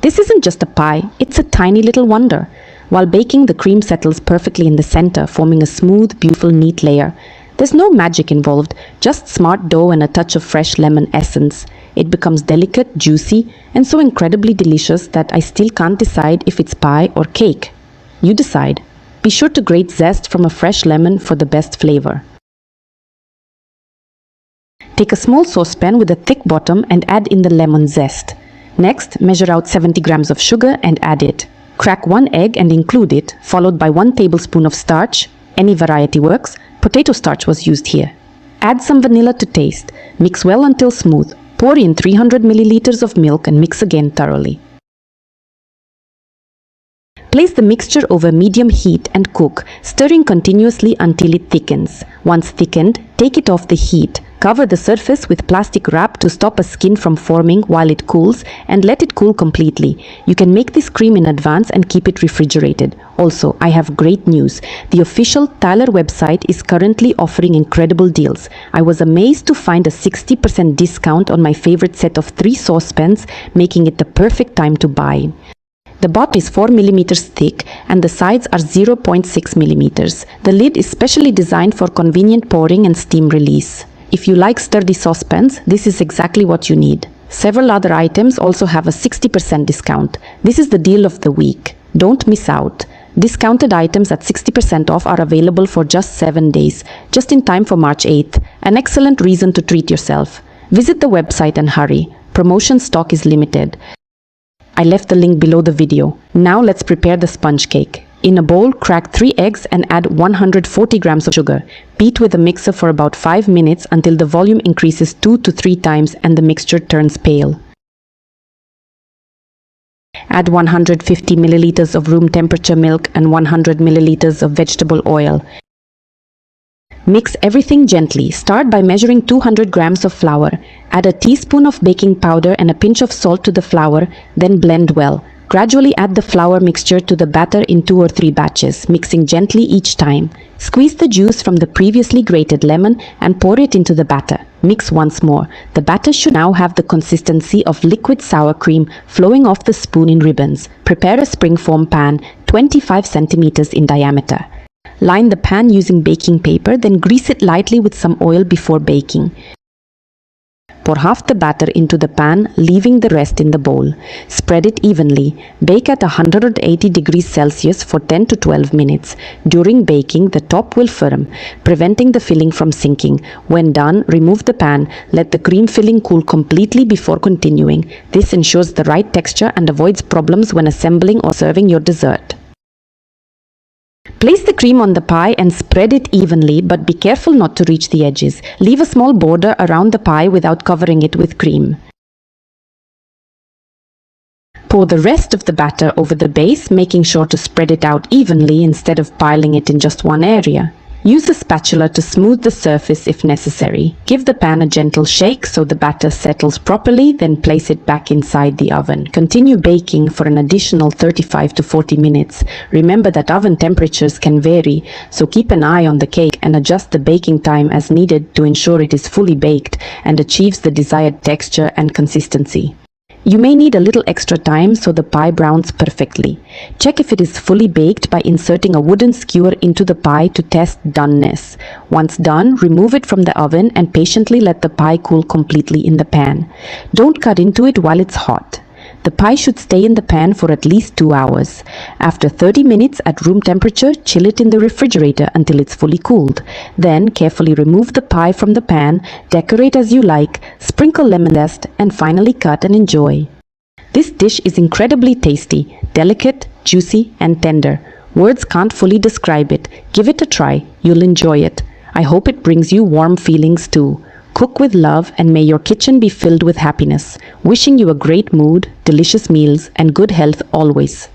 This isn't just a pie, it's a tiny little wonder. While baking, the cream settles perfectly in the center, forming a smooth, beautiful, neat layer. There's no magic involved, just smart dough and a touch of fresh lemon essence. It becomes delicate, juicy, and so incredibly delicious that I still can't decide if it's pie or cake. You decide. Be sure to grate zest from a fresh lemon for the best flavor. Take a small saucepan with a thick bottom and add in the lemon zest. Next, measure out 70 grams of sugar and add it. Crack 1 egg and include it, followed by 1 tablespoon of starch. Any variety works. Potato starch was used here. Add some vanilla to taste. Mix well until smooth. Pour in 300 milliliters of milk and mix again thoroughly. Place the mixture over medium heat and cook, stirring continuously until it thickens. Once thickened, take it off the heat. Cover the surface with plastic wrap to stop a skin from forming while it cools, and let it cool completely. You can make this cream in advance and keep it refrigerated. Also, I have great news. The official Tyler website is currently offering incredible deals. I was amazed to find a 60% discount on my favorite set of 3 saucepans, making it the perfect time to buy. The bottom is 4 mm thick and the sides are 0.6 mm. The lid is specially designed for convenient pouring and steam release. If you like sturdy saucepans, this is exactly what you need. Several other items also have a 60% discount. This is the deal of the week. Don't miss out. Discounted items at 60% off are available for just 7 days, just in time for March 8th. An excellent reason to treat yourself. Visit the website and hurry. Promotion stock is limited. I left the link below the video. Now let's prepare the sponge cake. In a bowl, crack 3 eggs and add 140 grams of sugar. Beat with a mixer for about 5 minutes until the volume increases 2 to 3 times and the mixture turns pale. Add 150 milliliters of room temperature milk and 100 milliliters of vegetable oil. Mix everything gently. Start by measuring 200 grams of flour. Add a teaspoon of baking powder and a pinch of salt to the flour, then blend well. Gradually add the flour mixture to the batter in 2 or 3 batches, mixing gently each time. Squeeze the juice from the previously grated lemon and pour it into the batter. Mix once more. The batter should now have the consistency of liquid sour cream flowing off the spoon in ribbons. Prepare a springform pan 25 centimeters in diameter. Line the pan using baking paper, then grease it lightly with some oil before baking. Pour half the batter into the pan, leaving the rest in the bowl. Spread it evenly. Bake at 180 degrees Celsius for 10 to 12 minutes. During baking, the top will firm, preventing the filling from sinking. When done, remove the pan. Let the cream filling cool completely before continuing. This ensures the right texture and avoids problems when assembling or serving your dessert. Place the cream on the pie and spread it evenly, but be careful not to reach the edges. Leave a small border around the pie without covering it with cream. Pour the rest of the batter over the base, making sure to spread it out evenly instead of piling it in just one area. Use a spatula to smooth the surface if necessary. Give the pan a gentle shake so the batter settles properly, then place it back inside the oven. Continue baking for an additional 35 to 40 minutes. Remember that oven temperatures can vary, so keep an eye on the cake and adjust the baking time as needed to ensure it is fully baked and achieves the desired texture and consistency. You may need a little extra time so the pie browns perfectly. Check if it is fully baked by inserting a wooden skewer into the pie to test doneness. Once done, remove it from the oven and patiently let the pie cool completely in the pan. Don't cut into it while it's hot. The pie should stay in the pan for at least 2 hours. After 30 minutes at room temperature, chill it in the refrigerator until it's fully cooled. Then carefully remove the pie from the pan, decorate as you like, sprinkle lemon zest, and finally cut and enjoy. This dish is incredibly tasty, delicate, juicy, and tender. Words can't fully describe it. Give it a try. You'll enjoy it. I hope it brings you warm feelings too. Cook with love and may your kitchen be filled with happiness. Wishing you a great mood, delicious meals, and good health always.